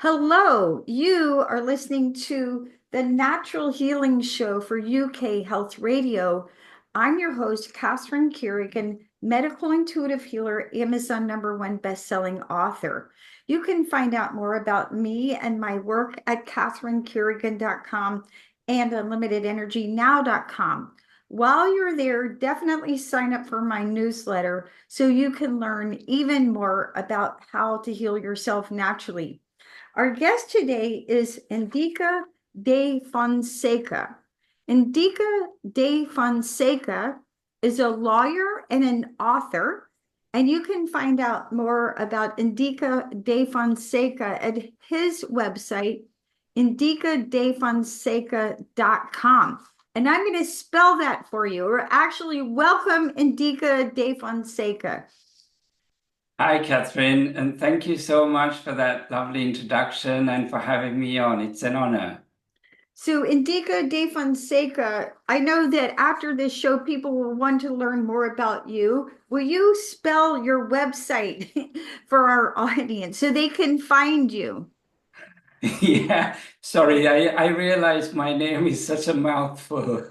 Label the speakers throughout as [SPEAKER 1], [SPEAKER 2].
[SPEAKER 1] Hello, you are listening to the Natural Healing Show for UK Health Radio. I'm your host, Catherine Carrigan, medical intuitive healer, Amazon #1 best-selling author. You can find out more about me and my work at catherinecarrigan.com and unlimitedenergynow.com. While you're there, definitely sign up for my newsletter so you can learn even more about how to heal yourself naturally. Our guest today is Indika De Fonseka. Indika De Fonseka is a lawyer and an author, and you can find out more about Indika De Fonseka at his website, indicadefonseka.com. And I'm going to spell that for you, or actually welcome Indika De Fonseka.
[SPEAKER 2] Hi, Catherine, and thank you so much for that lovely introduction and for having me on. It's an honor.
[SPEAKER 1] So, Indika De Fonseca, I know that after this show, people will want to learn more about you. Will you spell your website for our audience so they can find you?
[SPEAKER 2] Yeah, sorry, I realized my name is such a mouthful.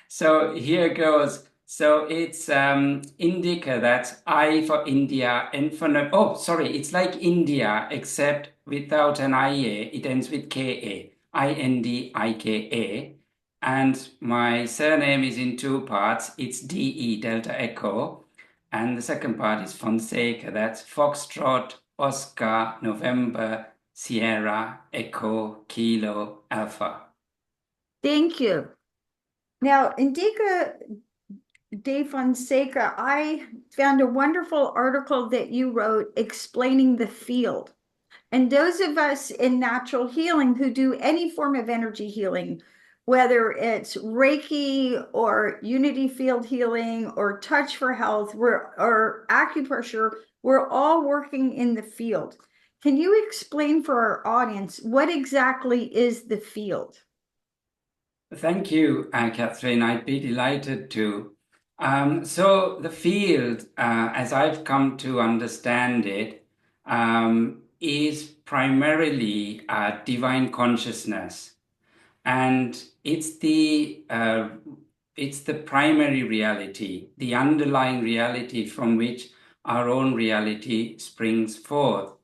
[SPEAKER 2] So here goes. So it's Indica, that's I for India, N for no, oh, sorry, it's like India, except without an IA, it ends with KA, Indika. And my surname is in two parts. It's DE, Delta Echo. And the second part is Fonseca, that's Foxtrot, Oscar, November, Sierra, Echo, Kilo, Alpha.
[SPEAKER 1] Thank you. Now, Indika De Fonseca, I found a wonderful article that you wrote explaining the field. And those of us in natural healing who do any form of energy healing, whether it's Reiki or unity field healing or touch for health or acupressure, we're all working in the field. Can you explain for our audience what exactly is the field?
[SPEAKER 2] Thank you, Catherine. I'd be delighted to. So the field, as I've come to understand it, is primarily divine consciousness, and it's the primary reality, the underlying reality from which our own reality springs forth.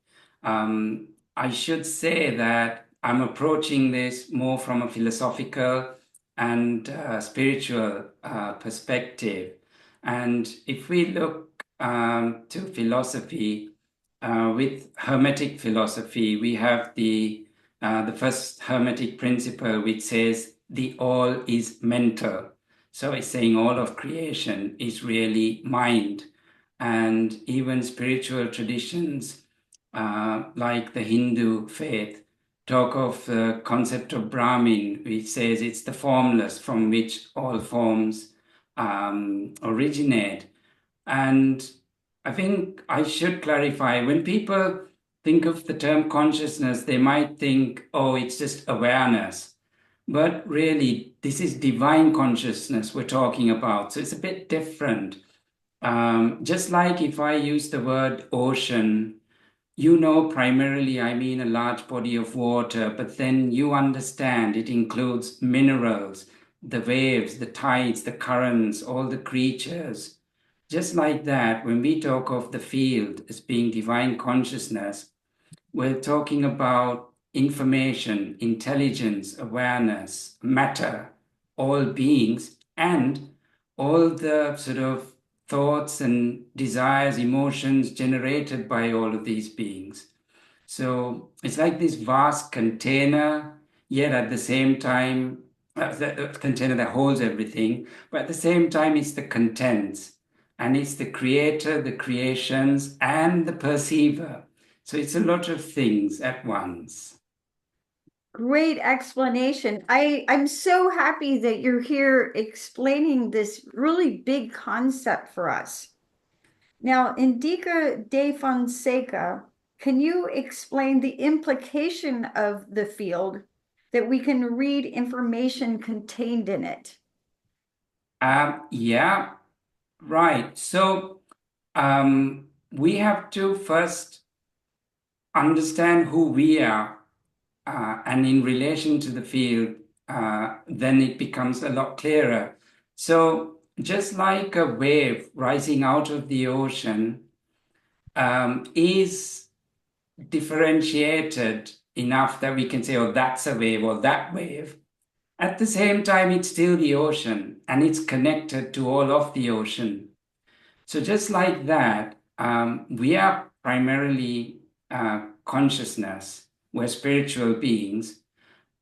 [SPEAKER 2] I should say that I'm approaching this more from a philosophical and spiritual perspective. And if we look to philosophy, with Hermetic philosophy, we have the first Hermetic principle, which says the all is mental. So it's saying all of creation is really mind. And even spiritual traditions, like the Hindu faith, talk of the concept of Brahmin, which says it's the formless from which all forms originate. And I think I should clarify, when people think of the term consciousness, they might think, oh, it's just awareness. But really, this is divine consciousness we're talking about. So it's a bit different. Just like if I use the word ocean, primarily I mean a large body of water, but then you understand it includes minerals, the waves, the tides, the currents, all the creatures. Just like that, when we talk of the field as being divine consciousness, we're talking about information, intelligence, awareness, matter, all beings, and all the sort of thoughts and desires, emotions generated by all of these beings. So it's like this vast container, yet at the same time, the container that holds everything, but at the same time, it's the contents, and it's the creator, the creations, and the perceiver. So it's a lot of things at once.
[SPEAKER 1] Great explanation. I'm so happy that you're here explaining this really big concept for us. Now, Indika De Fonseca, can you explain the implication of the field that we can read information contained in it?
[SPEAKER 2] Yeah, right. So we have to first understand who we are, and in relation to the field, then it becomes a lot clearer. So just like a wave rising out of the ocean is differentiated enough that we can say, oh, that's a wave or that wave. At the same time, it's still the ocean and it's connected to all of the ocean. So just like that, we are primarily consciousness. We're spiritual beings,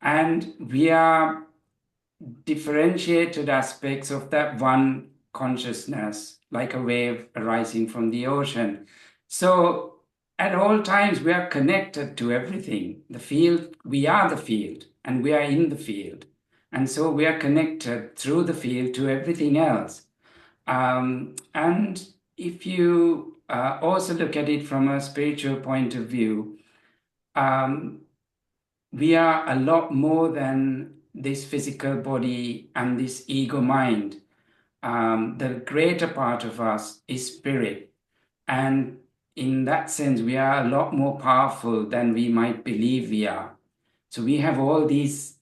[SPEAKER 2] and we are differentiated aspects of that one consciousness, like a wave arising from the ocean. So at all times, we are connected to everything. The field, we are the field, and we are in the field. And so we are connected through the field to everything else. And if you also look at it from a spiritual point of view, um, we are a lot more than this physical body and this ego mind. The greater part of us is spirit. And in that sense, we are a lot more powerful than we might believe we are. So we have all these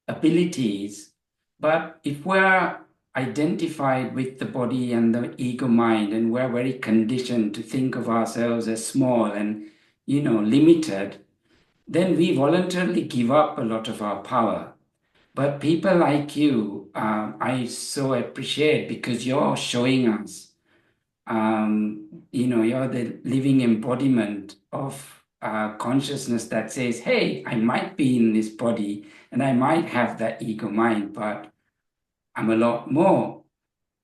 [SPEAKER 2] abilities, but if we're identified with the body and the ego mind, and we're very conditioned to think of ourselves as small and, limited, then we voluntarily give up a lot of our power. But people like you, I so appreciate, because you're showing us, you're the living embodiment of consciousness that says, hey, I might be in this body and I might have that ego mind, but I'm a lot more.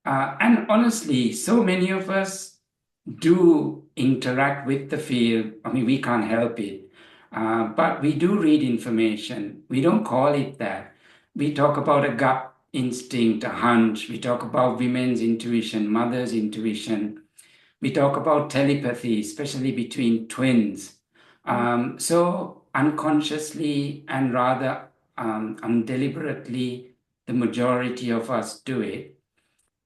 [SPEAKER 2] And honestly, so many of us do interact with the field. I mean, we can't help it. But we do read information. We don't call it that. We talk about a gut instinct, a hunch. We talk about women's intuition, mother's intuition. We talk about telepathy, especially between twins. So unconsciously and rather undeliberately, the majority of us do it.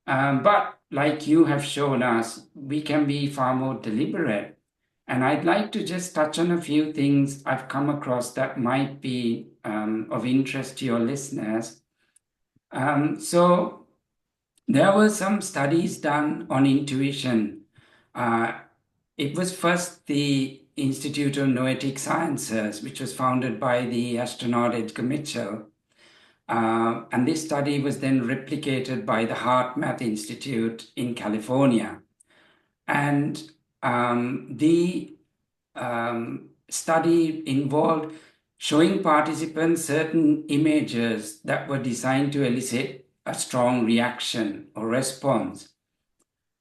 [SPEAKER 2] But like you have shown us, we can be far more deliberate. And I'd like to just touch on a few things I've come across that might be of interest to your listeners. So there were some studies done on intuition. Uh, it was first the Institute of Noetic Sciences, which was founded by the astronaut Edgar Mitchell. And this study was then replicated by the Heart Math Institute in California. And the study involved showing participants certain images that were designed to elicit a strong reaction or response.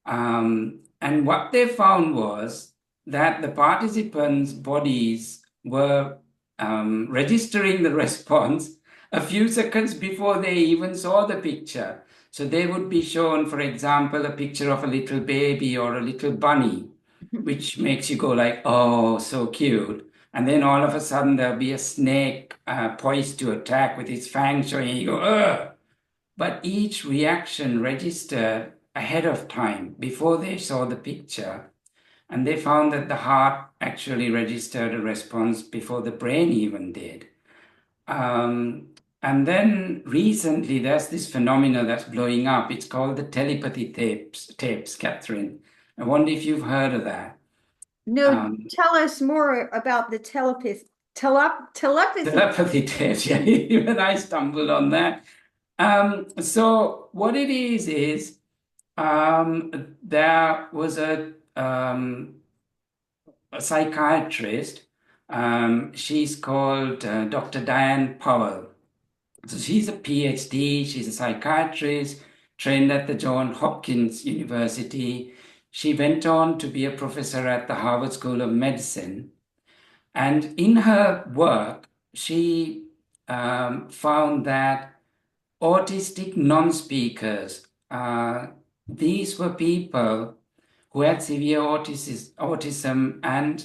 [SPEAKER 2] And what they found was that the participants' bodies were registering the response a few seconds before they even saw the picture. So they would be shown, for example, a picture of a little baby or a little bunny, which makes you go like, oh, so cute. And then all of a sudden there'll be a snake poised to attack with its fangs showing, and you go, ugh. But each reaction registered ahead of time before they saw the picture. And they found that the heart actually registered a response before the brain even did. And then recently, there's this phenomena that's blowing up. It's called the telepathy tapes, Catherine. I wonder if you've heard of that.
[SPEAKER 1] No, tell us more about the telepathy.
[SPEAKER 2] Telepathy tapes, yeah, even I stumbled on that. So what it is there was a psychiatrist. She's called Dr. Diane Powell. So she's a PhD, she's a psychiatrist, trained at the Johns Hopkins University. She went on to be a professor at the Harvard School of Medicine. And in her work, she found that autistic non-speakers, these were people who had severe autism, and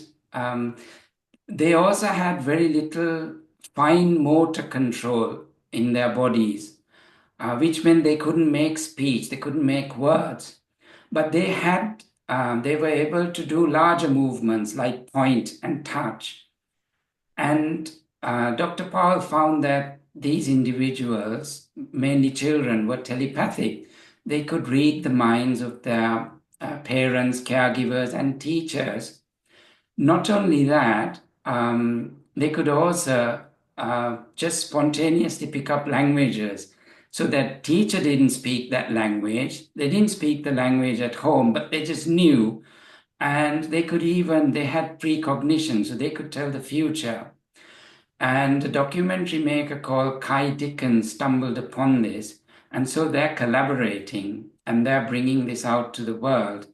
[SPEAKER 2] they also had very little fine motor control in their bodies, which meant they couldn't make speech, they couldn't make words, but they had they were able to do larger movements like point and touch. And Dr. Powell found that these individuals, mainly children, were telepathic. They could read the minds of their parents, caregivers, and teachers. Not only that, they could also just spontaneously pick up languages. So that teacher didn't speak that language. They didn't speak the language at home, but they just knew. And they had precognition, so they could tell the future. And a documentary maker called Kai Dickens stumbled upon this. And so they're collaborating and they're bringing this out to the world.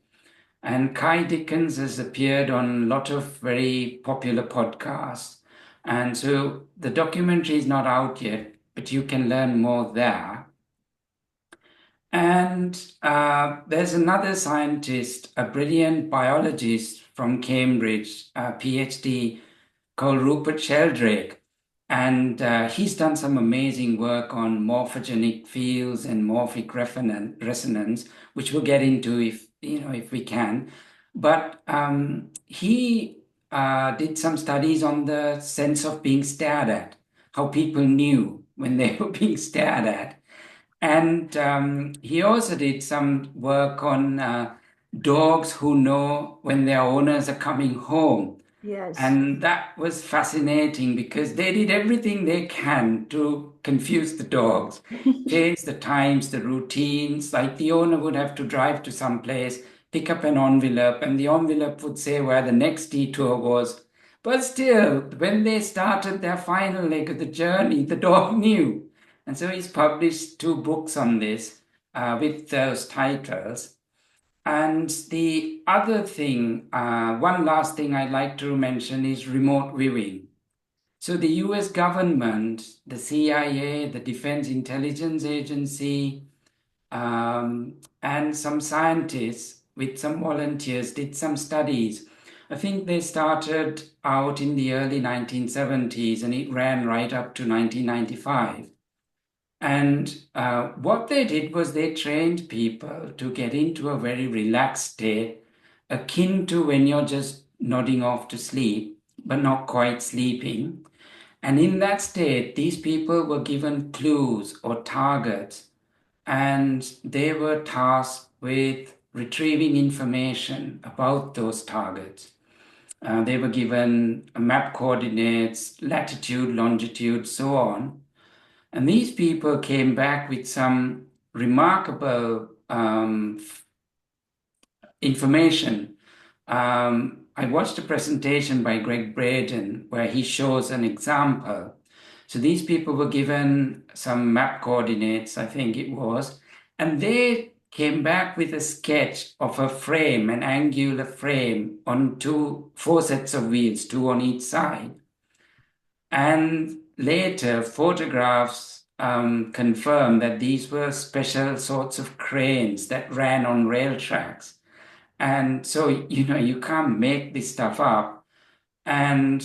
[SPEAKER 2] And Kai Dickens has appeared on a lot of very popular podcasts. And so the documentary is not out yet, but you can learn more there. And there's another scientist, a brilliant biologist from Cambridge, a PhD, called Rupert Sheldrake. And he's done some amazing work on morphogenic fields and morphic resonance, which we'll get into if we can. But he did some studies on the sense of being stared at, how people knew when they were being stared at. And he also did some work on dogs who know when their owners are coming home.
[SPEAKER 1] Yes.
[SPEAKER 2] And that was fascinating because they did everything they can to confuse the dogs, change the times, the routines. Like the owner would have to drive to some place, pick up an envelope, and the envelope would say where the next detour was. But still, when they started their final leg of the journey, the dog knew. And so he's published 2 books on this with those titles. And the other thing, one last thing I'd like to mention is remote viewing. So the US government, the CIA, the Defense Intelligence Agency, and some scientists with some volunteers did some studies. I think they started out in the early 1970s and it ran right up to 1995. And what they did was they trained people to get into a very relaxed state, akin to when you're just nodding off to sleep, but not quite sleeping. And in that state, these people were given clues or targets, and they were tasked with retrieving information about those targets. They were given map coordinates, latitude, longitude, so on. And these people came back with some remarkable information. I watched a presentation by Greg Braden where he shows an example. So these people were given some map coordinates, I think it was, and they came back with a sketch of a frame, an angular frame on 4 sets of wheels, 2 on each side. And later, photographs confirmed that these were special sorts of cranes that ran on rail tracks. And so, you can't make this stuff up. And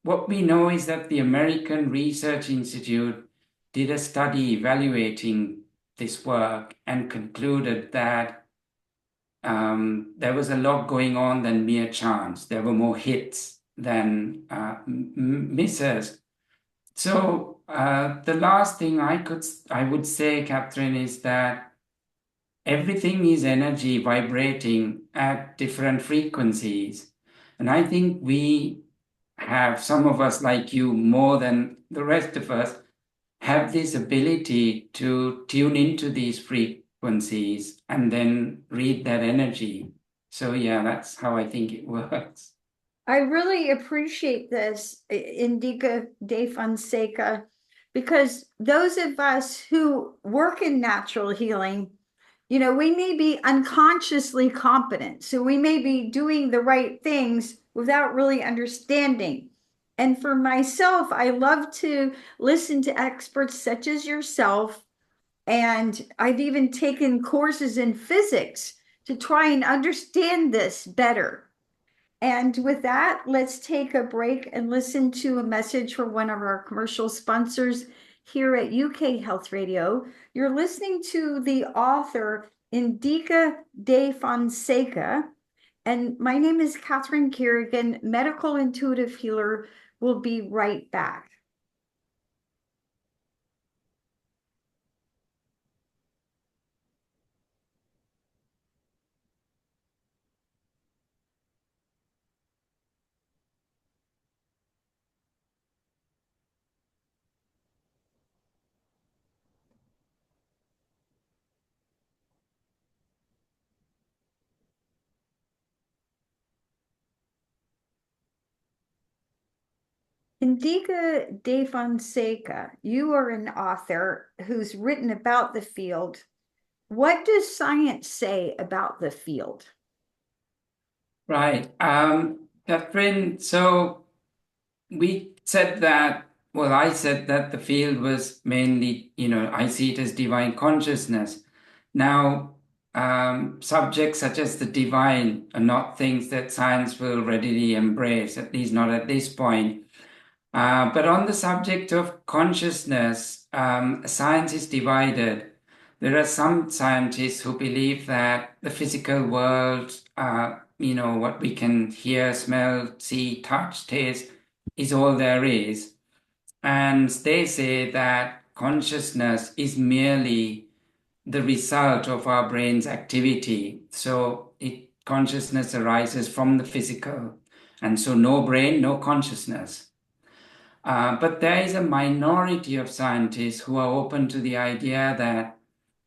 [SPEAKER 2] what we know is that the American Research Institute did a study evaluating this work and concluded that there was a lot going on than mere chance. There were more hits than misses. So the last thing I would say, Catherine, is that everything is energy vibrating at different frequencies. And I think we have, some of us like you, more than the rest of us, have this ability to tune into these frequencies and then read that energy. So yeah, that's how I think it works.
[SPEAKER 1] I really appreciate this, Indika De Fonseka, because those of us who work in natural healing, we may be unconsciously competent. So we may be doing the right things without really understanding. And for myself, I love to listen to experts such as yourself. And I've even taken courses in physics to try and understand this better. And with that, let's take a break and listen to a message from one of our commercial sponsors here at UK Health Radio. You're listening to the author Indika De Fonseka. And my name is Catherine Carrigan, medical intuitive healer. We'll be right back. Indika De Fonseca, you are an author who's written about the field. What does science say about the field?
[SPEAKER 2] Right. Catherine, so we said that, well, I said that the field was mainly, I see it as divine consciousness. Now, subjects such as the divine are not things that science will readily embrace, at least not at this point. But on the subject of consciousness, science is divided. There are some scientists who believe that the physical world, what we can hear, smell, see, touch, taste, is all there is. And they say that consciousness is merely the result of our brain's activity. So consciousness arises from the physical. And so no brain, no consciousness. But there is a minority of scientists who are open to the idea that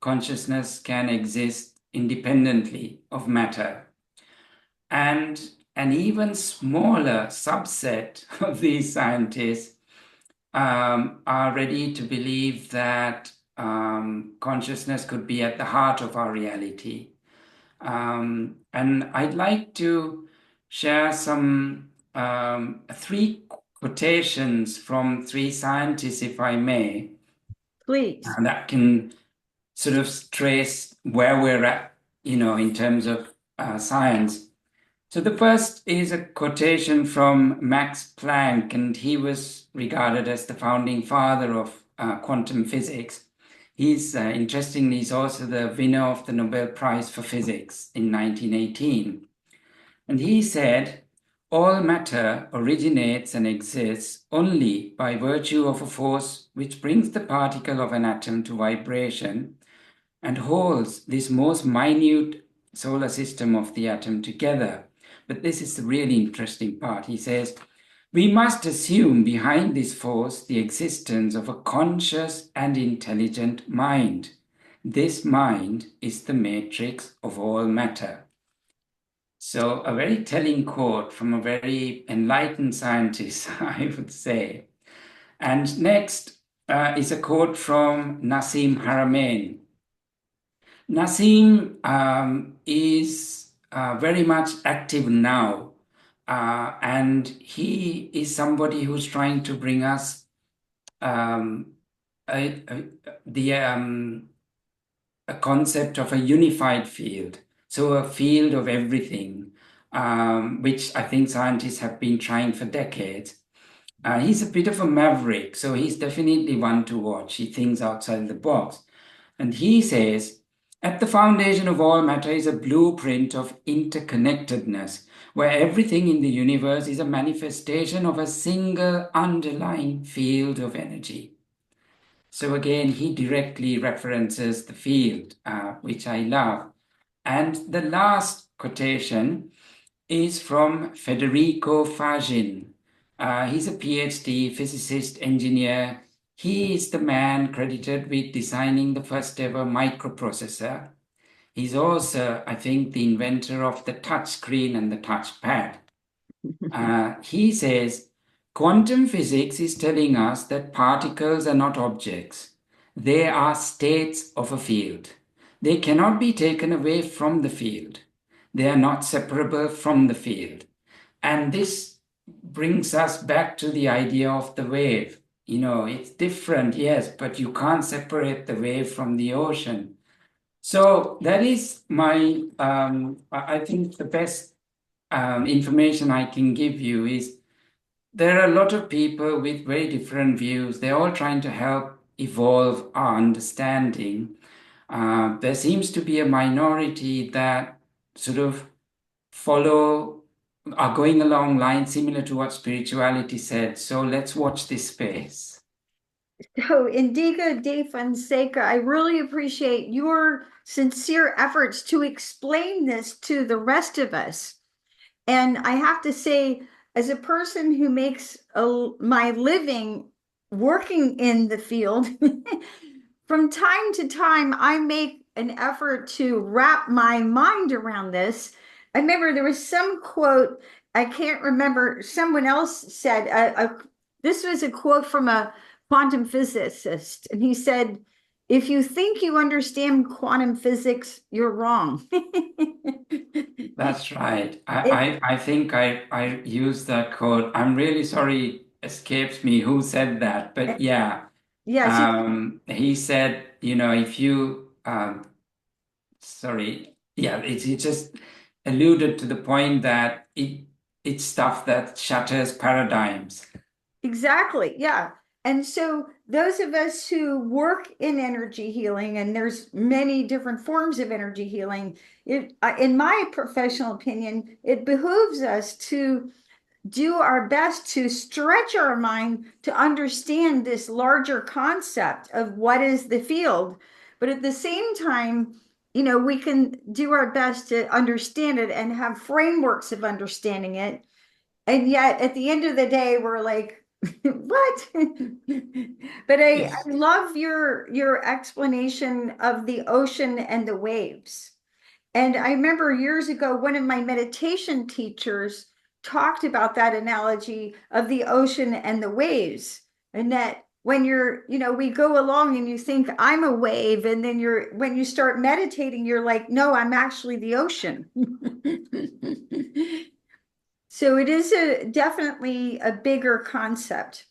[SPEAKER 2] consciousness can exist independently of matter. And an even smaller subset of these scientists are ready to believe that consciousness could be at the heart of our reality. And I'd like to share some three quotations from three scientists, if I may,
[SPEAKER 1] Please.
[SPEAKER 2] that can sort of trace where we're at, in terms of science. So the first is a quotation from Max Planck, and he was regarded as the founding father of quantum physics. Interestingly, he's also the winner of the Nobel Prize for Physics in 1918. And he said, all matter originates and exists only by virtue of a force which brings the particle of an atom to vibration and holds this most minute solar system of the atom together. But this is the really interesting part. He says, we must assume behind this force the existence of a conscious and intelligent mind. This mind is the matrix of all matter. So a very telling quote from a very enlightened scientist, I would say. And next is a quote from Nassim Haramein. Nassim is very much active now, and he is somebody who's trying to bring us a, a, the a concept of a unified field, so a field of everything, which I think scientists have been trying for decades. He's a bit of a maverick, so he's definitely one to watch. He thinks outside the box. And he says, at the foundation of all matter is a blueprint of interconnectedness, where everything in the universe is a manifestation of a single underlying field of energy. So again, he directly references the field, which I love. And the last quotation is from Federico Fagin. He's a PhD physicist engineer. He is the man credited with designing the first ever microprocessor. He's also, I think, the inventor of the touch screen and the touchpad. He says, quantum physics is telling us that particles are not objects. They are states of a field. They cannot be taken away from the field. They are not separable from the field. And this brings us back to the idea of the wave. It's different, yes, but you can't separate the wave from the ocean. So that is I think the best information I can give you is there are a lot of people with very different views. They're all trying to help evolve our understanding. There seems to be a minority that sort of follow, are going along lines similar to what spirituality said. So let's watch this space.
[SPEAKER 1] So, Indika De Fonseka, I really appreciate your sincere efforts to explain this to the rest of us. And I have to say, as a person who makes my living working in the field, from time to time, I make an effort to wrap my mind around this. I remember there was some quote, I can't remember, someone else said, this was a quote from a quantum physicist, and he said, if you think you understand quantum physics, you're wrong.
[SPEAKER 2] That's right.
[SPEAKER 1] It,
[SPEAKER 2] I think I used that quote. I'm really sorry it escapes me who said that, but yeah.
[SPEAKER 1] yes, you,
[SPEAKER 2] He said, if you, sorry, yeah, it just alluded to the point that it's stuff that shatters paradigms.
[SPEAKER 1] exactly. Yeah. And so those of us who work in energy healing, and there's many different forms of energy healing, in my professional opinion, it behooves us to do our best to stretch our mind to understand this larger concept of what is the field. But at the same time, we can do our best to understand it and have frameworks of understanding it. And yet at the end of the day, we're like, what? But I
[SPEAKER 2] Yes.
[SPEAKER 1] love your explanation of the ocean and the waves. And I remember years ago, one of my meditation teachers talked about that analogy of the ocean and the waves. And that when we go along and you think I'm a wave, and then when you start meditating, you're like, no, I'm actually the ocean. So it is definitely a bigger concept.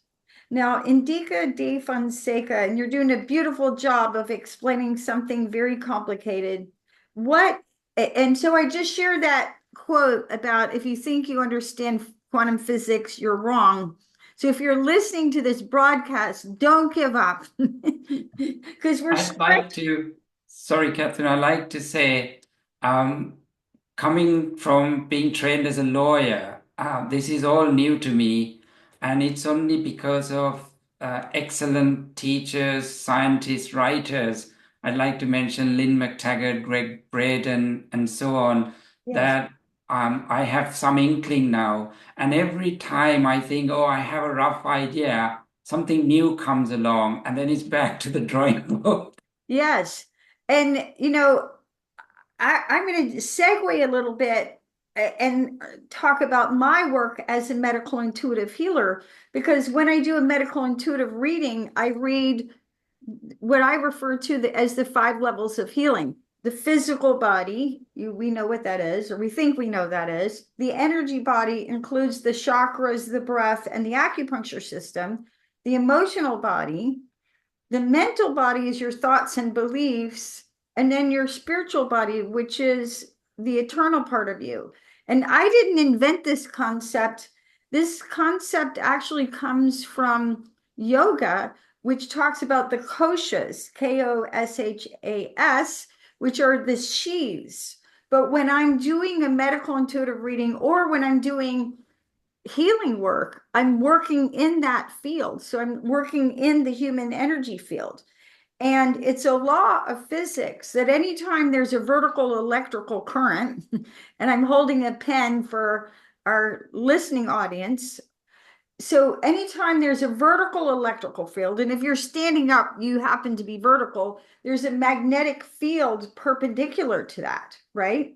[SPEAKER 1] Now, Indika De Fonseca, and you're doing a beautiful job of explaining something very complicated. And so I just shared that quote about if you think you understand quantum physics, you're wrong. So if you're listening to this broadcast, don't give up because we're
[SPEAKER 2] I'd like
[SPEAKER 1] stretching.
[SPEAKER 2] to, sorry, Catherine, I'd like to say, um, coming from being trained as a lawyer, this is all new to me, and it's only because of excellent teachers, scientists, writers. I'd like to mention Lynn McTaggart, Greg Braden, and so on,
[SPEAKER 1] Yes.
[SPEAKER 2] that I have some inkling now. And every time I think, oh, I have a rough idea, something new comes along, and then it's back to the drawing board.
[SPEAKER 1] Yes. And, I'm going to segue a little bit and talk about my work as a medical intuitive healer, because when I do a medical intuitive reading, I read what I refer to as the 5 levels of healing. The physical body, we know what that is, or we think we know that is. The energy body includes the chakras, the breath, and the acupuncture system. The emotional body, the mental body is your thoughts and beliefs, and then your spiritual body, which is the eternal part of you. And I didn't invent this concept. This concept actually comes from yoga, which talks about the koshas, Koshas, which are the sheaths. But when I'm doing a medical intuitive reading, or when I'm doing healing work, I'm working in that field. So I'm working in the human energy field. And it's a law of physics that anytime there's a vertical electrical current, and I'm holding a pen for our listening audience. So anytime there's a vertical electrical field, and if you're standing up, you happen to be vertical, there's a magnetic field perpendicular to that, right?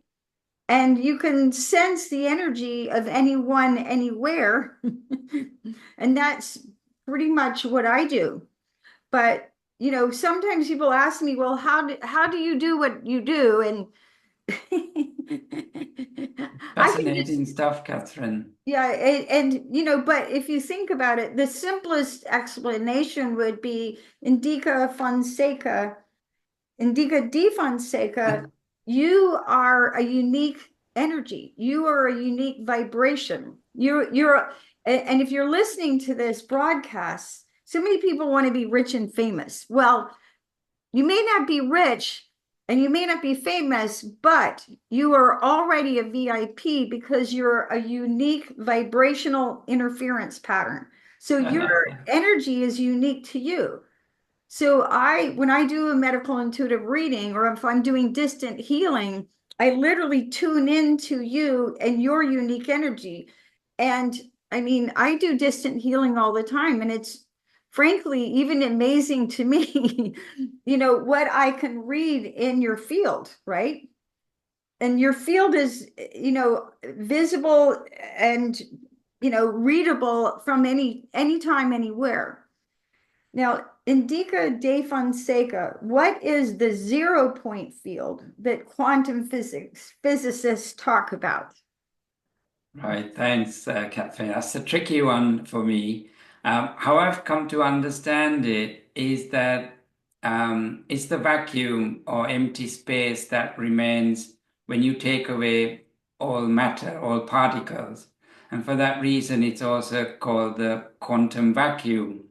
[SPEAKER 1] And you can sense the energy of anyone anywhere. And that's pretty much what I do. But sometimes people ask me, well, how do you do what you do? And I can just,
[SPEAKER 2] Fascinating stuff, Catherine.
[SPEAKER 1] yeah, but if you think about it, the simplest explanation would be Indika De Fonseca, you are a unique energy. You are a unique vibration. And if you're listening to this broadcast, so many people want to be rich and famous. Well, you may not be rich, And you may not be famous, but you are already a VIP because you're a unique vibrational interference pattern. So your energy is unique to you. So when I do a medical intuitive reading, or if I'm doing distant healing, I literally tune into you and your unique energy. And I mean, I do distant healing all the time, and it's frankly even amazing to me, what I can read in your field, right? And your field is, visible and, readable from anytime, anywhere. Now, Indika De Fonseka, what is the 0 point field that quantum physics physicists talk about?
[SPEAKER 2] Right, thanks, Catherine. That's a tricky one for me. How I've come to understand it is that it's the vacuum or empty space that remains when you take away all matter, all particles. And for that reason, it's also called the quantum vacuum.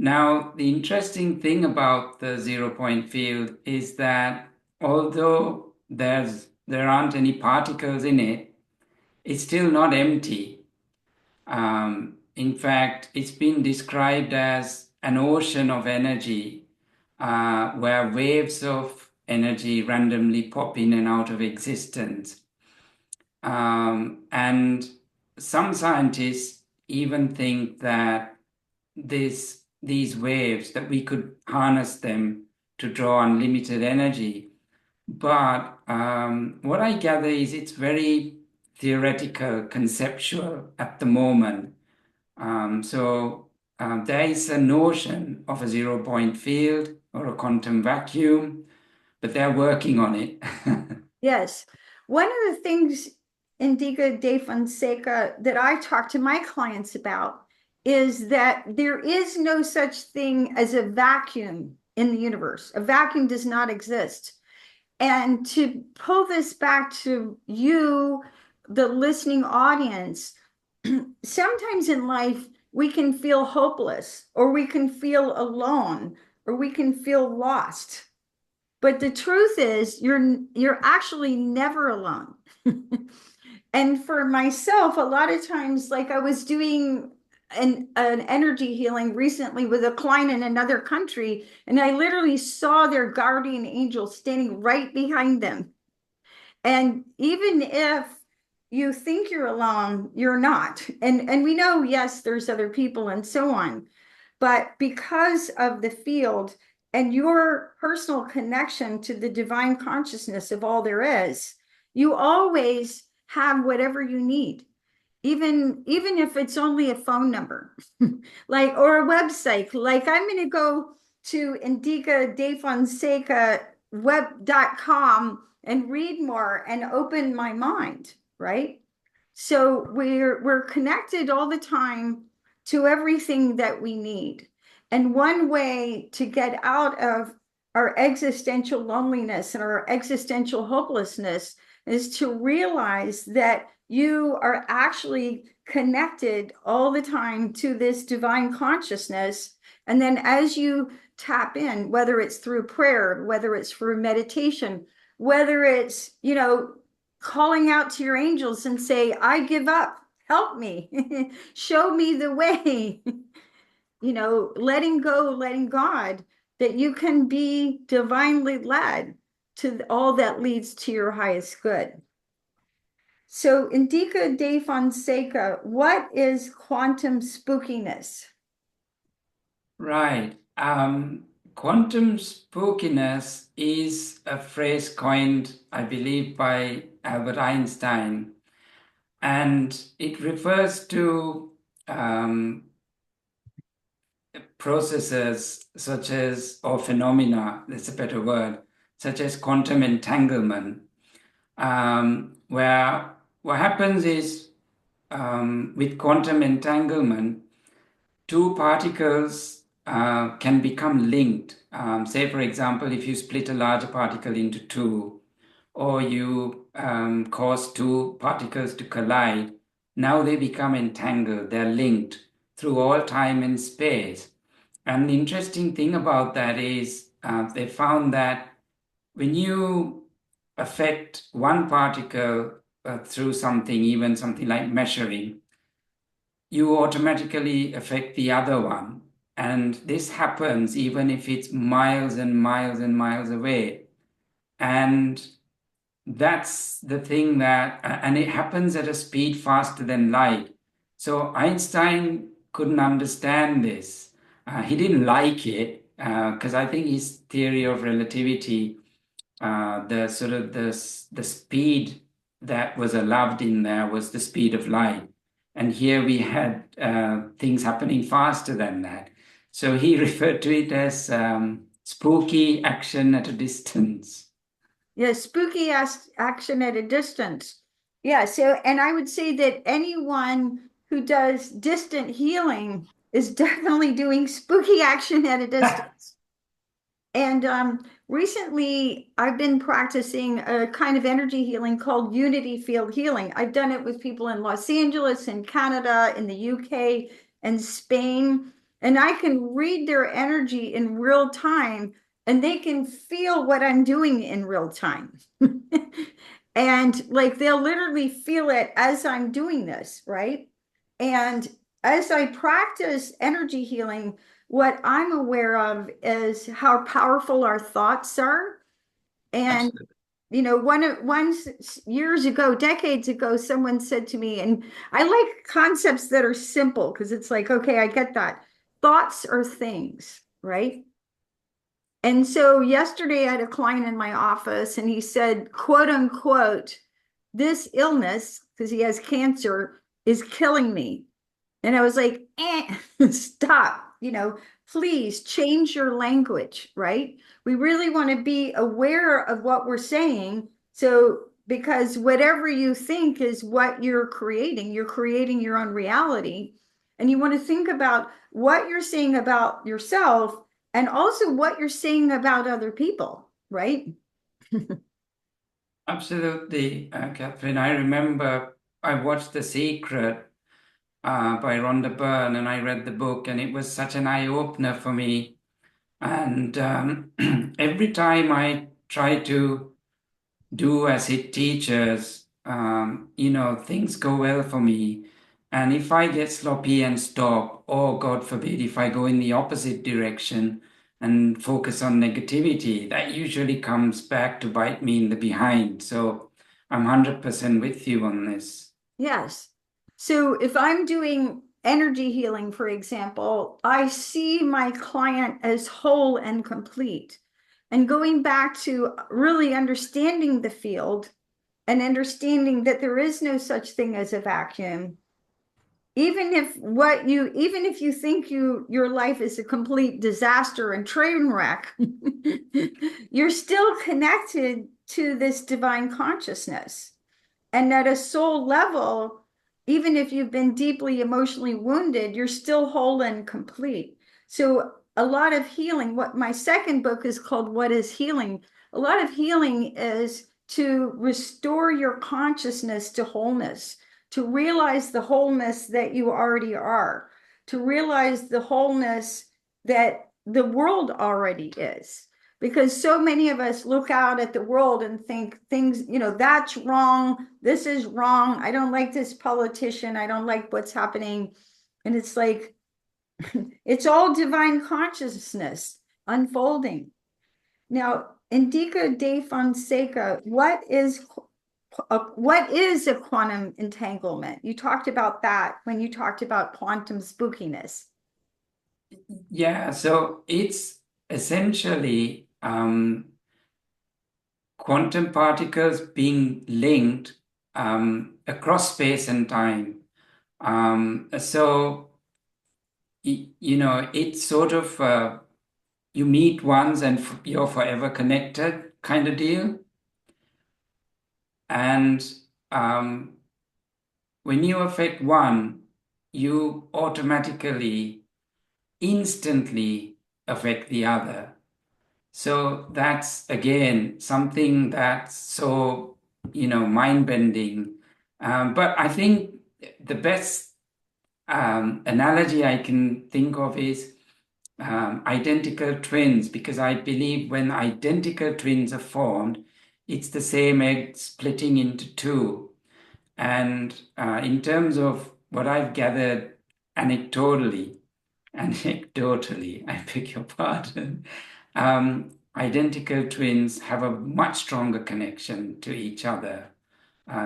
[SPEAKER 2] Now, the interesting thing about the 0 point field is that although there aren't any particles in it, it's still not empty. In fact, it's been described as an ocean of energy where waves of energy randomly pop in and out of existence. And some scientists even think that these waves, that we could harness them to draw unlimited energy. But what I gather is it's very theoretical, conceptual at the moment. There is a notion of a 0 point field or a quantum vacuum, but they're working on it.
[SPEAKER 1] Yes. One of the things, Indica De Fonseca, that I talk to my clients about is that there is no such thing as a vacuum in the universe. A vacuum does not exist. And to pull this back to you, the listening audience, sometimes in life we can feel hopeless, or we can feel alone, or we can feel lost. But the truth is, you're actually never alone. And for myself, a lot of times, like I was doing an energy healing recently with a client in another country, and I literally saw their guardian angel standing right behind them. And even if you think you're alone, you're not. And we know, yes, there's other people and so on. But because of the field and your personal connection to the divine consciousness of all there is, you always have whatever you need, even if it's only a phone number, like, or a website. Like, I'm going to go to Indika De Fonseca web.com and read more and open my mind, right? So we're connected all the time to everything that we need. And one way to get out of our existential loneliness and our existential hopelessness is to realize that you are actually connected all the time to this divine consciousness. And then as you tap in, whether it's through prayer, whether it's through meditation, whether it's, calling out to your angels and say, I give up, help me, show me the way, letting go, letting God, that you can be divinely led to all that leads to your highest good. So, Indika De Fonseca, what is quantum spookiness?
[SPEAKER 2] Right. Quantum spookiness is a phrase coined, I believe, by Albert Einstein, and it refers to processes such as, or phenomena, that's a better word, such as quantum entanglement, where what happens is with quantum entanglement, two particles can become linked. Say, for example, if you split a larger particle into two, or you cause two particles to collide, now they become entangled, they're linked through all time and space. And the interesting thing about that is they found that when you affect one particle through something, even something like measuring, you automatically affect the other one. And this happens even if it's miles and miles and miles away. And that's the thing and it happens at a speed faster than light. So Einstein couldn't understand this. He didn't like it because I think his theory of relativity, the sort of the speed that was allowed in there was the speed of light. And here we had things happening faster than that. So he referred to it as spooky action at a distance.
[SPEAKER 1] Yeah, spooky action at a distance. Yeah, so, and I would say that anyone who does distant healing is definitely doing spooky action at a distance. And recently, I've been practicing a kind of energy healing called unity field healing. I've done it with people in Los Angeles, in Canada, in the UK, and Spain. And I can read their energy in real time, and they can feel what I'm doing in real time. And like they'll literally feel it as I'm doing this, right? And as I practice energy healing, what I'm aware of is how powerful our thoughts are. And,
[SPEAKER 2] Absolutely.
[SPEAKER 1] once years ago, decades ago, someone said to me, and I like concepts that are simple because it's like, okay, I get that. Thoughts are things, right? And so yesterday I had a client in my office and he said, quote unquote, this illness, because he has cancer, is killing me. And I was like, stop, please change your language, right? We really want to be aware of what we're saying. So, because whatever you think is what you're creating your own reality. And you want to think about what you're saying about yourself and also what you're saying about other people, right?
[SPEAKER 2] Absolutely, Catherine. I remember I watched The Secret by Rhonda Byrne, and I read the book, and it was such an eye-opener for me. And every time I try to do as it teaches, things go well for me. And if I get sloppy and stop, or God forbid, if I go in the opposite direction and focus on negativity, that usually comes back to bite me in the behind. So I'm 100% with you on this.
[SPEAKER 1] Yes. So if I'm doing energy healing, for example, I see my client as whole and complete. And going back to really understanding the field and understanding that there is no such thing as a vacuum, even if you think your life is a complete disaster and train wreck, you're still connected to this divine consciousness. And at a soul level, even if you've been deeply emotionally wounded, you're still whole and complete. So, a lot of healing, what my second book is called, What is Healing? A lot of healing is to restore your consciousness to wholeness, to realize the wholeness that you already are, to realize the wholeness that the world already is because so many of us look out at the world and think things, that's wrong. This is wrong. I don't like this politician. I don't like what's happening. And it's like, it's all divine consciousness unfolding. Now, Indika De Fonseka, what is a quantum entanglement? You talked about that when you talked about quantum spookiness.
[SPEAKER 2] Yeah, so it's essentially quantum particles being linked across space and time. So, it's sort of you meet once and you're forever connected kind of deal. And um, when you affect one, you automatically, instantly affect the other. So that's again something that's so, mind-bending. But I think the best analogy I can think of is identical twins, because I believe when identical twins are formed, it's the same egg splitting into two. And in terms of what I've gathered anecdotally, I beg your pardon, identical twins have a much stronger connection to each other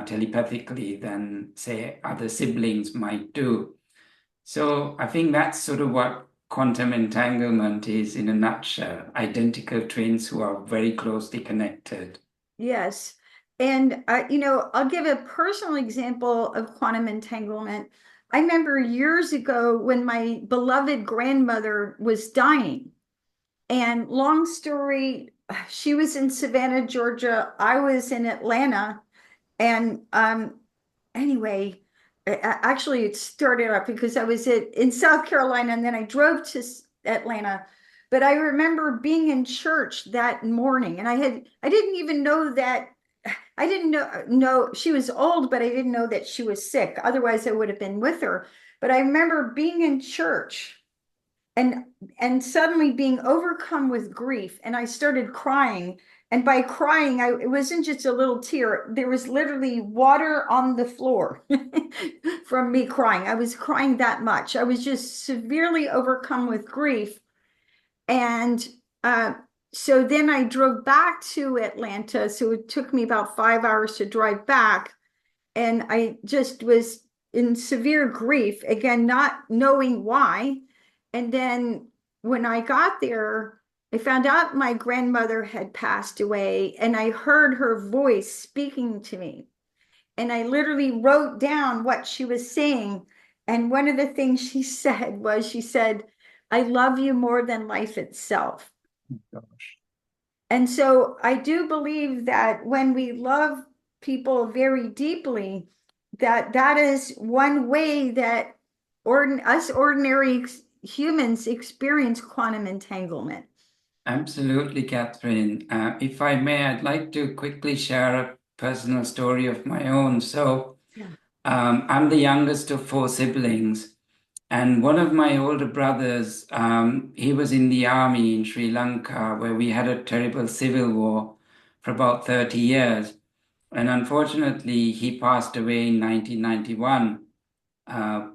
[SPEAKER 2] telepathically than, say, other siblings might do. So I think that's sort of what quantum entanglement is in a nutshell, identical twins who are very closely connected.
[SPEAKER 1] Yes. And, I'll give a personal example of quantum entanglement. I remember years ago when my beloved grandmother was dying. And long story, she was in Savannah, Georgia. I was in Atlanta. And anyway, actually, it started off because I was in South Carolina and then I drove to Atlanta. But I remember being in church that morning, and I didn't even know that. I didn't know she was old, but I didn't know that she was sick. Otherwise, I would have been with her. But I remember being in church and and suddenly being overcome with grief, and I started crying. And by crying, it wasn't just a little tear, there was literally water on the floor from me crying. I was crying that much. I was just severely overcome with grief. And uh, so then I drove back to Atlanta, so it took me about 5 hours to drive back, and I just was in severe grief, again, not knowing why. And then when I got there, I found out my grandmother had passed away, and I heard her voice speaking to me. And I literally wrote down what she was saying. And one of the things she said was, she said, "I love you more than life itself."
[SPEAKER 2] Gosh.
[SPEAKER 1] And so I do believe that when we love people very deeply, that is one way that us ordinary humans experience quantum entanglement.
[SPEAKER 2] Absolutely, Catherine. If I may, I'd like to quickly share a personal story of my own. So,
[SPEAKER 1] Yeah.
[SPEAKER 2] I'm the youngest of four siblings, and one of my older brothers, he was in the army in Sri Lanka, where we had a terrible civil war for about 30 years. And unfortunately, he passed away in 1991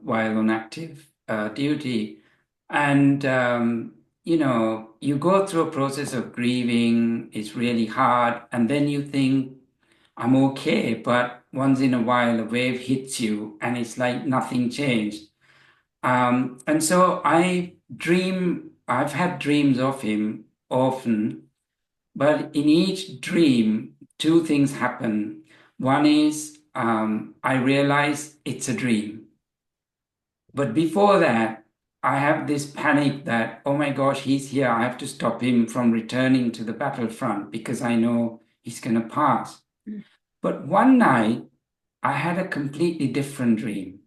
[SPEAKER 2] while on active duty. And, you go through a process of grieving, it's really hard. And then you think, I'm okay. But once in a while, a wave hits you and it's like nothing changed. And so I've had dreams of him often, but in each dream, two things happen. One is I realize it's a dream. But before that, I have this panic that, oh my gosh, he's here. I have to stop him from returning to the battlefront because I know he's going to pass. But one night, I had a completely different dream.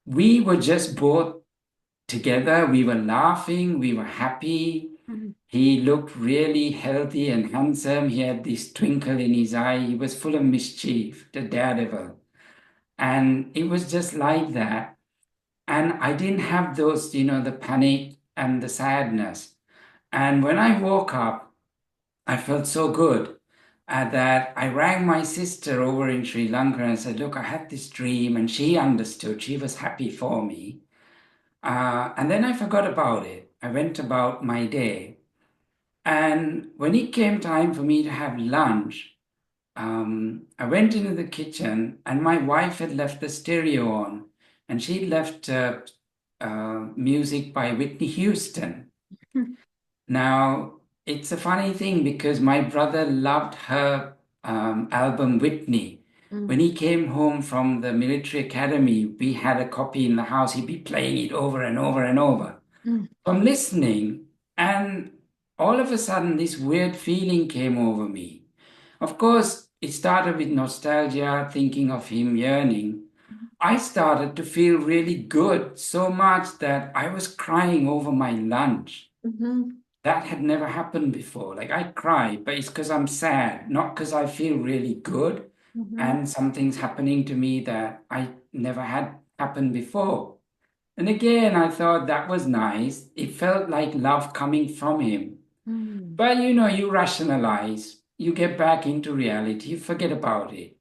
[SPEAKER 2] We were just both together. We were laughing. We were happy.
[SPEAKER 1] Mhm.
[SPEAKER 2] He looked really healthy and handsome. He had this twinkle in his eye. He was full of mischief, the daredevil. And it was just like that. And I didn't have those, the panic and the sadness. And when I woke up, I felt so good that I rang my sister over in Sri Lanka and said, look, I had this dream. And she understood. She was happy for me. And then I forgot about it. I went about my day. And when it came time for me to have lunch, I went into the kitchen and my wife had left the stereo on and she left music by Whitney Houston. Now, it's a funny thing because my brother loved her album Whitney. When
[SPEAKER 1] Mm,
[SPEAKER 2] he came home from the military academy, we had a copy in the house. He'd be playing it over and over and over.
[SPEAKER 1] mm,
[SPEAKER 2] So I'm listening, and all of a sudden, this weird feeling came over me. Of course, it started with nostalgia, thinking of him yearning. I started to feel really good, so much that I was crying over my lunch.
[SPEAKER 1] mhm,
[SPEAKER 2] That had never happened before. Like I cry, but it's because I'm sad, not because I feel really good
[SPEAKER 1] mhm,
[SPEAKER 2] and something's happening to me that I never had happened before. And again, I thought that was nice. It felt like love coming from him.
[SPEAKER 1] Mm.
[SPEAKER 2] But you rationalize, you get back into reality, you forget about it.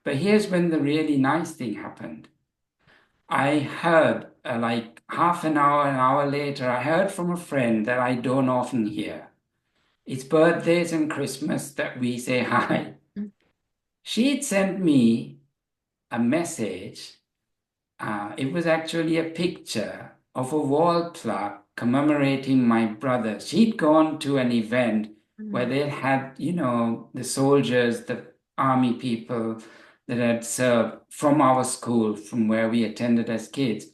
[SPEAKER 2] But here's when the really nice thing happened. I heard, like an hour later, I heard from a friend that I don't often hear. It's birthdays and Christmas that we say hi. She'd sent me a message. It was actually a picture of a wall plaque commemorating my brother. She'd gone to an event where
[SPEAKER 1] Mm.
[SPEAKER 2] they had, the soldiers, the army people that had served from our school, from where we attended as kids.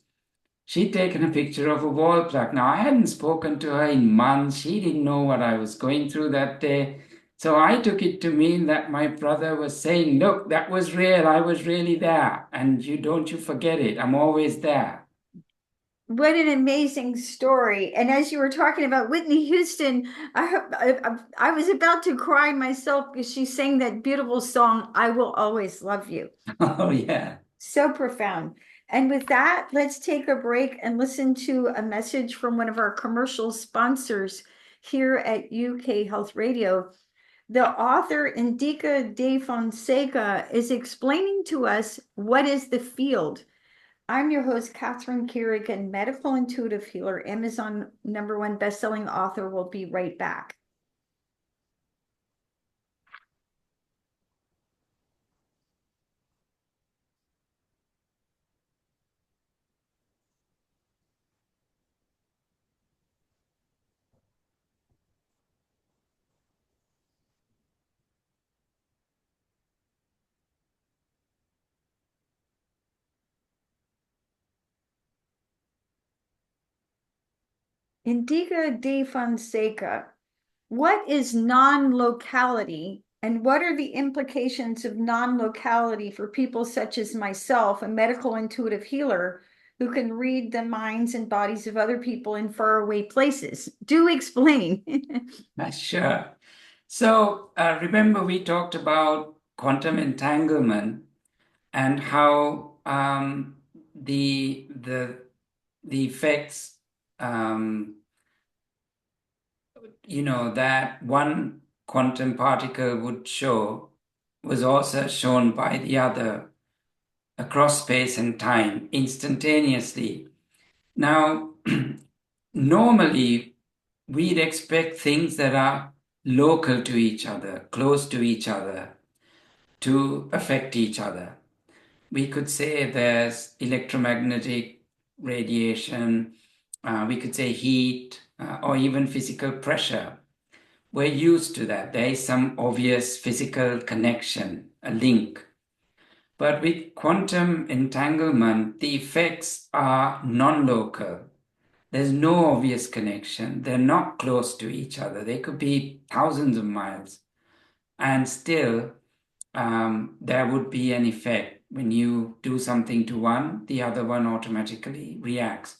[SPEAKER 2] She'd taken a picture of a wall plaque. Now, I hadn't spoken to her in months. She didn't know what I was going through that day. So I took it to mean that my brother was saying, look, that was real. I was really there. And don't you forget it. I'm always there.
[SPEAKER 1] What an amazing story. And as you were talking about Whitney Houston, I was about to cry myself because she sang that beautiful song, I Will Always Love You.
[SPEAKER 2] Oh, yeah.
[SPEAKER 1] So profound. And with that, let's take a break and listen to a message from one of our commercial sponsors here at UK Health Radio. The author Indika De Fonseka is explaining to us what is the field. I'm your host, Catherine Carrigan, medical intuitive healer, Amazon #1 bestselling author. We'll be right back. Indica De Fonseca, what is non-locality and what are the implications of non-locality for people such as myself, a medical intuitive healer who can read the minds and bodies of other people in faraway places? Do explain.
[SPEAKER 2] Sure. So remember, we talked about quantum entanglement and how the effects that one quantum particle would show was also shown by the other across space and time instantaneously. Now, normally we'd expect things that are local to each other, close to each other, to affect each other. We could say there's electromagnetic radiation, we could say heat, or even physical pressure. We're used to that. There is some obvious physical connection, a link. But with quantum entanglement, the effects are non-local. There's no obvious connection. They're not close to each other. They could be thousands of miles. And still, there would be an effect. When you do something to one, the other one automatically reacts.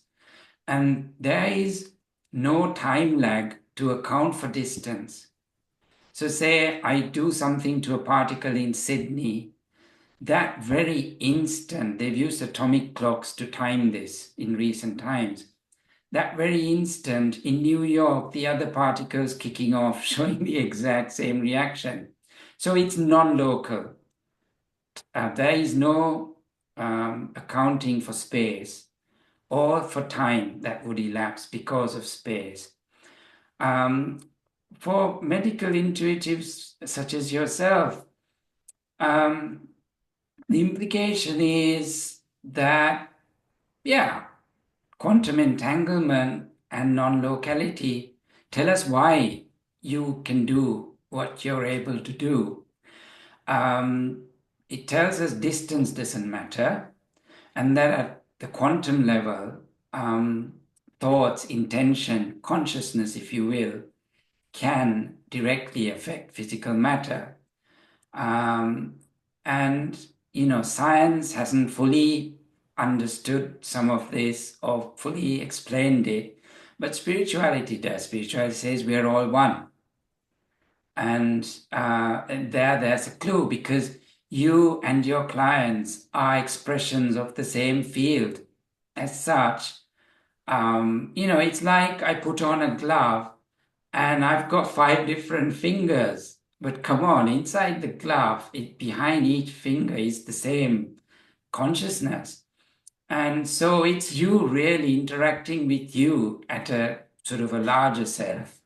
[SPEAKER 2] And there is no time lag to account for distance. So say I do something to a particle in Sydney, that very instant, they've used atomic clocks to time this in recent times. That very instant in New York, the other particles kicking off, showing the exact same reaction. So it's non-local. There is no accounting for space or for time that would elapse because of space. For medical intuitives such as yourself, the implication is that, yeah, quantum entanglement and non-locality tell us why you can do what you're able to do. It tells us distance doesn't matter, and that at the quantum level, thoughts, intention, consciousness, if you will, can directly affect physical matter. And science hasn't fully understood some of this or fully explained it, but spirituality does. Spirituality says we are all one. And there's a clue, because you and your clients are expressions of the same field. As such, It's like I put on a glove and I've got 5 different fingers. But come on, inside the glove, behind each finger is the same consciousness. And so it's you really interacting with you at a sort of a larger sense.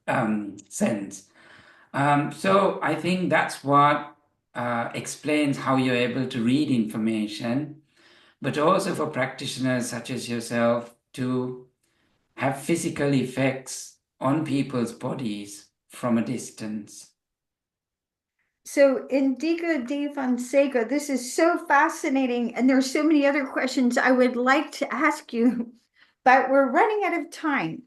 [SPEAKER 2] So I think that's what explains how you're able to read information, but also for practitioners such as yourself to have physical effects on people's bodies from a distance.
[SPEAKER 1] So, Indika De Fonseka, this is so fascinating, and there's so many other questions I would like to ask you, but we're running out of time.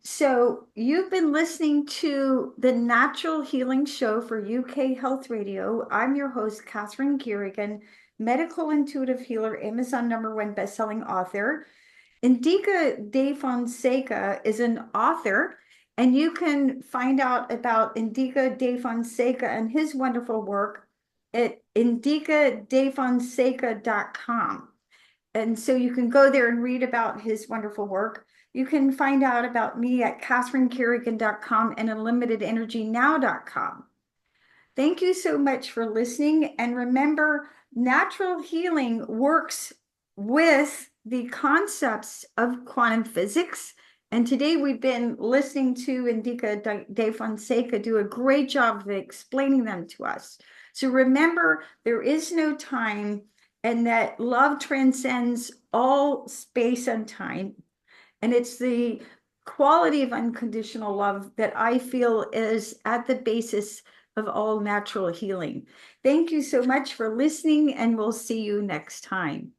[SPEAKER 1] So, you've been listening to the Natural Healing Show for UK Health Radio. I'm your host, Catherine Carrigan, medical intuitive healer, Amazon #1 bestselling author. Indika De Fonseka is an author, and you can find out about Indika De Fonseka and his wonderful work at indikadefonseka.com. And so you can go there and read about his wonderful work. You can find out about me at catherinecarrigan.com and unlimitedenergynow.com. Thank you so much for listening. And remember, natural healing works with the concepts of quantum physics. And today we've been listening to Indika De Fonseka do a great job of explaining them to us. So remember, there is no time, and that love transcends all space and time. And it's the quality of unconditional love that I feel is at the basis of all natural healing. Thank you so much for listening, and we'll see you next time.